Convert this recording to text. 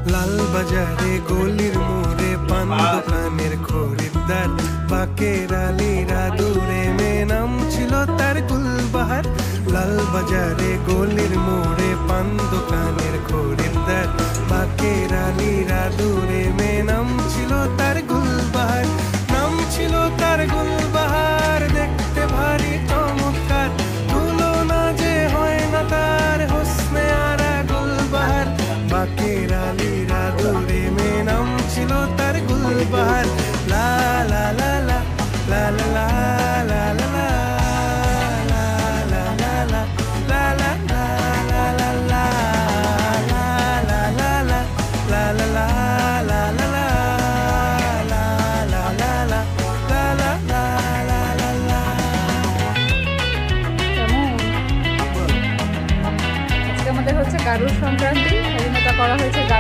লাল বাজারে গলির মোড়ে পান দোকানের খরিদ্দার, বাকের আলীরা দূরে মে নাম ছিল তার গুলবাহার। লাল বাজারে গলির মোড়ে পান দোকানের খরিদ্দার, বাকের আলীরা দূরে মে নাম ছিল তার গুলবাহার। নাম ছিল তার গুলবাহার, দেখতে ভারী চমৎকার, তুলনা যে হয় না তার হোসনে আরা গুলবাহার। বাকের আলীরা দূরে মে নাম ছিল তার গুলবাহার। লা লা লা লা লা লা লা লা লা আজকে আমাদের হচ্ছে গারুর সংক্রান্তি, স্বাধীনতা করা হয়েছে গারু।